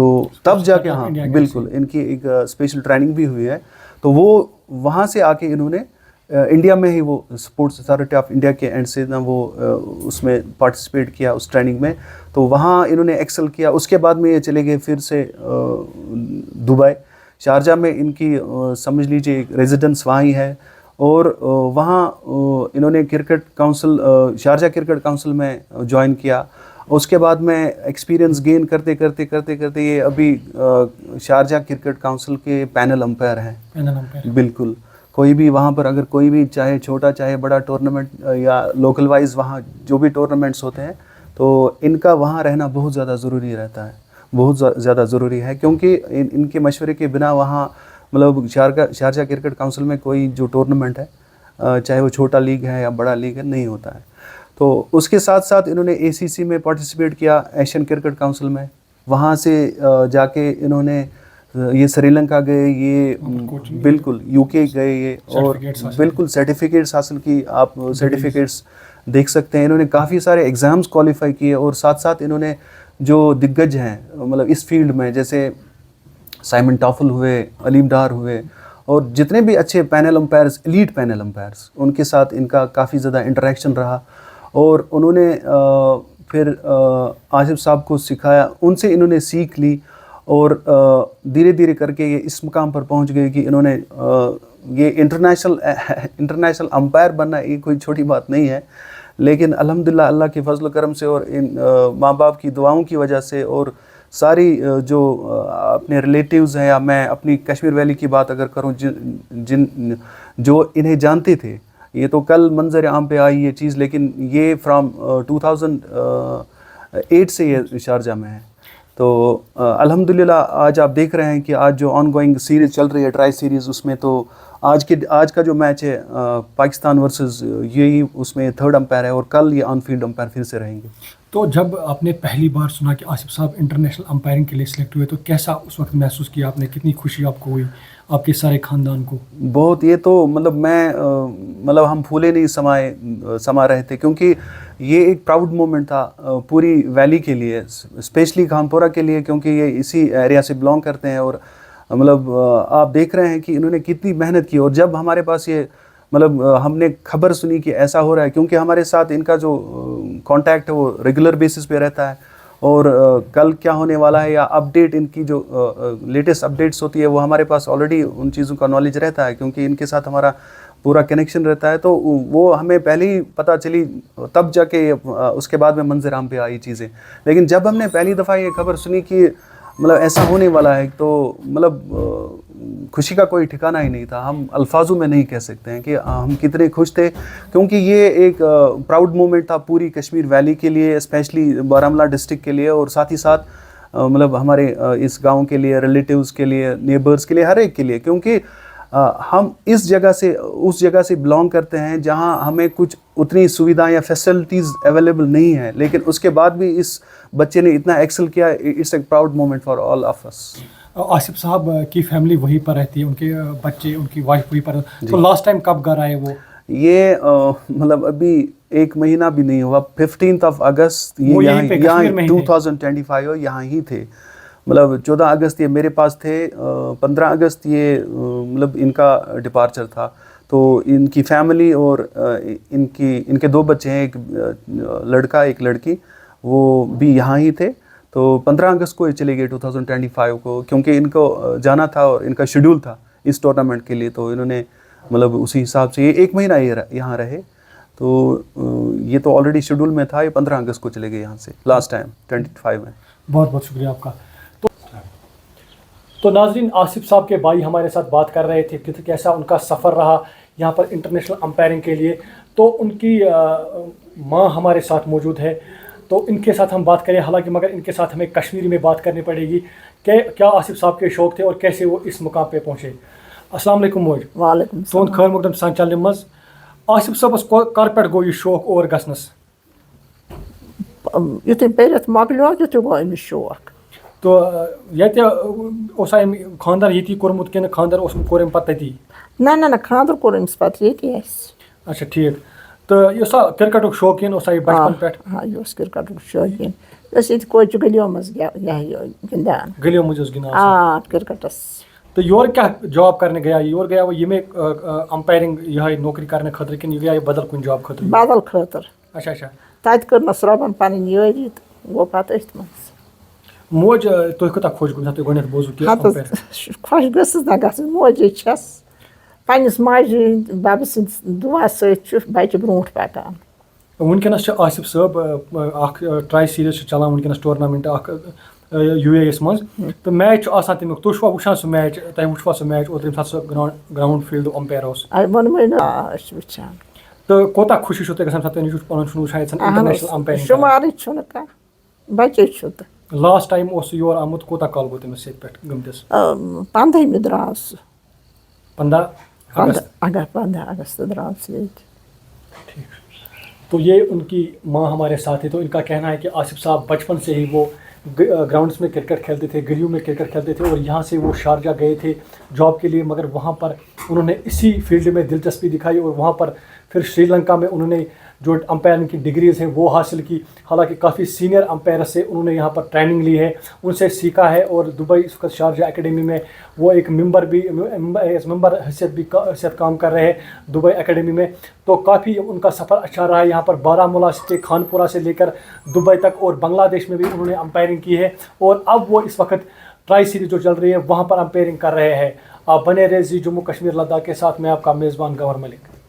تو تب جا کے Startup ہاں India کے بالکل ان کی ایک اسپیشل ٹریننگ بھی ہوئی ہے. تو وہ وہاں سے آ کے انہوں نے انڈیا میں ہی وہ اسپورٹس اتھارٹی آف انڈیا کے اینڈ سے نا وہ اس میں پارٹیسپیٹ کیا اس ٹریننگ میں. تو وہاں انہوں نے ایکسل کیا. اس کے بعد میں یہ چلے گئے پھر سے دبئی, شارجہ میں ان کی سمجھ لیجیے ایک ریزیڈنس وہاں ہی ہے. اور وہاں انہوں نے cricket council, Sharjah cricket council میں جوائن کیا. اس کے بعد میں ایکسپیرینس گین کرتے کرتے کرتے کرتے یہ ابھی شارجہ کرکٹ کونسل کے پینل امپائر ہیں. بالکل کوئی بھی وہاں پر اگر کوئی بھی چاہے چھوٹا چاہے بڑا ٹورنامنٹ یا لوکل وائز وہاں جو بھی ٹورنامنٹس ہوتے ہیں تو ان کا وہاں رہنا بہت زیادہ ضروری رہتا ہے, بہت زیادہ ضروری ہے. کیونکہ ان کے مشورے کے بنا وہاں مطلب شارجہ کرکٹ کونسل میں کوئی جو ٹورنامنٹ ہے چاہے وہ چھوٹا لیگ ہے یا بڑا لیگ ہے نہیں ہوتا ہے. تو اس کے ساتھ ساتھ انہوں نے اے سی سی میں پارٹیسپیٹ کیا, ایشین کرکٹ کونسل میں. وہاں سے جا کے انہوں نے یہ سری لنکا گئے, یہ بالکل یو کے گئے یہ, اور بالکل سرٹیفکیٹس حاصل کی. آپ سرٹیفکیٹس دیکھ سکتے ہیں. انہوں نے کافی سارے ایگزامس کوالیفائی کیے اور ساتھ ساتھ انہوں نے جو دگج ہیں مطلب اس فیلڈ میں جیسے سائمن ٹافل ہوئے, علیم ڈار ہوئے, اور جتنے بھی اچھے panel umpires, elite panel umpires, ان کے ساتھ ان کا کافی زیادہ انٹریکشن رہا. اور انہوں نے پھر آصف صاحب کو سکھایا, ان سے انہوں نے سیکھ لی اور دھیرے دھیرے کر کے یہ اس مقام پر پہنچ گئے کہ انہوں نے یہ انٹرنیشنل امپائر بننا یہ کوئی چھوٹی بات نہیں ہے. لیکن الحمدللہ اللہ کے فضل و کرم سے اور ان ماں باپ کی دعاؤں کی وجہ سے اور ساری جو اپنے ریلیٹیوز ہیں, یا میں اپنی کشمیر ویلی کی بات اگر کروں جو انہیں جانتے تھے, یہ تو کل منظر عام پہ آئی یہ چیز, لیکن یہ فرام 2008 سے یہ شارجہ میں ہے. تو الحمدللہ آج آپ دیکھ رہے ہیں کہ آج جو آن گوئنگ سیریز چل رہی ہے ٹرائی سیریز, اس میں تو آج کا جو میچ ہے پاکستان ورسز یہی اس میں تھرڈ امپائر ہے, اور کل یہ آن فیلڈ امپائر پھر سے رہیں گے. تو جب آپ نے پہلی بار سنا کہ آصف صاحب انٹرنیشنل امپائرنگ کے لیے سلیکٹ ہوئے تو کیسا اس وقت محسوس کیا آپ نے, کتنی خوشی آپ کو ہوئی, آپ کے سارے خاندان کو؟ بہت, یہ تو مطلب میں مطلب ہم پھولے نہیں سما رہے تھے, کیونکہ یہ ایک پراؤڈ مومنٹ تھا پوری ویلی کے لیے, اسپیشلی خانپورہ کے لیے, کیونکہ یہ اسی ایریا سے بلانگ کرتے ہیں. اور مطلب آپ دیکھ رہے ہیں کہ انہوں نے کتنی محنت کی. اور جب ہمارے پاس یہ مطلب ہم نے خبر سنی کہ ایسا ہو رہا ہے, کیونکہ ہمارے ساتھ ان کا جو کانٹیکٹ ہے وہ ریگولر بیسس پہ رہتا ہے, اور کل کیا ہونے والا ہے یا اپڈیٹ ان کی جو لیٹسٹ اپڈیٹس ہوتی ہے وہ ہمارے پاس آلریڈی ان چیزوں کا نالج رہتا ہے, کیونکہ ان کے ساتھ ہمارا پورا کنیکشن رہتا ہے. تو وہ ہمیں پہلے ہی پتہ چلی, تب جا کے اس کے بعد میں منظر عام پہ آئی چیزیں. لیکن جب ہم نے پہلی دفعہ یہ خبر سنی کہ مطلب ایسا ہونے والا ہے, تو مطلب خوشی کا کوئی ٹھکانہ ہی نہیں تھا. ہم الفاظوں میں نہیں کہہ سکتے ہیں کہ ہم کتنے خوش تھے, کیونکہ یہ ایک پراؤڈ مومنٹ تھا پوری کشمیر ویلی کے لیے, اسپیشلی بارہمولہ ڈسٹرکٹ کے لیے, اور ساتھ ہی ساتھ مطلب ہمارے اس گاؤں کے لیے, ریلیٹیوز کے لیے, نیبرز کے لیے, ہر ایک کے لیے. کیونکہ ہم اس جگہ سے بلانگ کرتے ہیں جہاں ہمیں کچھ اتنی سویدھائیں یا فیسلٹیز اویلیبل نہیں ہیں, لیکن اس کے بعد بھی اس بچے نے اتنا ایکسل کیا. It's a proud moment for all of us. Asif sahab کی فیملی وہیں پر رہتی ہے, ان کے بچے, ان کی وائف وہیں پر, تو لاسٹ ٹائم کب گھر آئے وہ؟ یہ مطلب ابھی ایک مہینہ بھی نہیں ہوا, 15 اگست یہ یہاں 2025 یہاں ہی تھے. مطلب 14 اگست یہ میرے پاس تھے, 15 اگست یہ مطلب ان کا ڈپارچر تھا. تو ان کی فیملی اور ان کے 2 بچے ہیں, ایک لڑکا ایک لڑکی, وہ بھی یہاں ہی تھے. تو 15 اگست کو یہ چلے گئے 2025 کو, کیونکہ ان کو جانا تھا اور ان کا شیڈول تھا اس ٹورنامنٹ کے لیے. تو انہوں نے مطلب اسی حساب سے یہ 1 مہینہ یہاں رہے. تو یہ تو آلریڈی شیڈول میں تھا, یہ 15 اگست کو چلے گئے یہاں سے لاسٹ ٹائم 25 میں. بہت بہت شکریہ آپ کا. تو ناظرین, آصف صاحب کے بھائی ہمارے ساتھ بات کر رہے تھے کہ کیسا ان کا سفر رہا یہاں پر انٹرنیشنل امپائرنگ کے لیے. تو ان کی ماں ہمارے ساتھ موجود ہے, تو ان کے ساتھ ہم بات کریں, حالانکہ مگر ان کے ساتھ ہمیں کشمیری میں بات کرنی پڑے گی کہ کیا آصف صاحب کے شوق تھے اور کیسے وہ اس مقام پہ پہنچے. السلام علیکم موج. وعلیکم السلام. تہد خیر مقدم سان چلنے مز آصف صاحبس کر پہ گو یہ شوق اور گھنس؟ یتھے پٔرِتھ مۄکلیو یُتھُے گوٚو أمِس شوق. تو ییٚتہِ اوسا أمۍ خانٛدر ییٚتی کوٚرمُت کِنہٕ خانٛدر کوٚر أمۍ پتہٕ تٔتی؟ نہ خانٛدر کوٚر أمِس پتہٕ ییٚتی اَسہِ. اچھا ٹھیٖک. تو یہ کرکٹک شوقین اس بچپن پہ ہاں یہ کرکٹ شوقین یہ کوچ گلیوں مز گندان گلیوں مجھ گندا آ کرکٹس تو یور کیا جاب کرنے گیا یور گیا وہ یہ امپائرنگ یہ نوکری کرنے خاطر کن یہ گیا بدل کن جاب خاطر بدل خاطر اچھا اچھا تت کرنس ربن پن یاری تو گو پتہ ات مز موج تھی کوتاہ خوش گوٚمُت تُہۍ گۄڈنیٚتھ بوٗزوٕ کہِ ہتس خوش گٔژھٕس نا گژھٕنۍ موجے چھس پننس ماجہِ ہٕنٛدۍ ببہٕ سٕنٛدِ دعا سۭتۍ چھُ بچہِ برونٛٹھ پکان وٕنکیٚنس چھُ آصف صٲب اکھ ٹراے سیٖریٖز چھُ چلان وٕنکیٚنس ٹورنامنٹ اکھ یوٗ اے یس منٛز تہٕ میچ چھُ آسان تمیُک تُہۍ چھُوا وٕچھان سُہ میچ تۄہہِ وٕچھوا سُہ میچ اوترٕ ییٚمہِ ساتہٕ سُہ گراوُنٛڈ فیٖلڈُک امپیر اوس ووٚنمَے نا أسۍ چھِ وٕچھان تہٕ کوتاہ خوشی چھو تۄہہِ گژھان ییٚمہِ ساتہٕ تُہۍ پنُن چھُ وٕچھان ییٚتٮ۪ن انٹرنیشنل امپیرنگ شُمارٕے چھُنہٕ کانٛہہ بچے چھُ تہٕ لاسٹ ٹایم اوس سُہ یور آمُت کوتاہ کال گوٚو تٔمِس ییٚتہِ پٮ۪ٹھ گٔمتِس 15مہِ درٛاو سُہ 15 اگست 15 اگست درٛاو سُہ ییٚتہِ تو یہ ان کی ماں ہمارے ساتھ ہے تو ان کا کہنا ہے کہ آصف صاحب بچپن سے ہی وہ گراؤنڈس میں کرکٹ کھیلتے تھے گلیوں میں کرکٹ کھیلتے تھے اور یہاں سے وہ شارجہ گئے تھے جاب کے لیے مگر وہاں پر انہوں نے اسی فیلڈ میں دلچسپی دکھائی اور وہاں پر پھر شری لنکا میں انہوں نے جو امپائرنگ کی ڈگریز ہیں وہ حاصل کی حالانکہ کافی سینئر امپائر سے انہوں نے یہاں پر ٹریننگ لی ہے ان سے سیکھا ہے اور دبئی اس وقت شارجہ اکیڈمی میں وہ ایک ممبر حیثیت کام کر رہے ہیں دبئی اکیڈمی میں تو کافی ان کا سفر اچھا رہا ہے یہاں پر بارہمولہ سے خانپورہ سے لے کر دبئی تک اور بنگلہ دیش میں بھی انہوں نے امپائرنگ کی ہے اور اب وہ اس وقت ٹرائی سیریز جو چل رہی ہے وہاں پر امپائرنگ کر رہے ہیں آپ بنے رہے زی جموں کشمیر لداخ کے ساتھ میں آپ کا میزبان گور ملک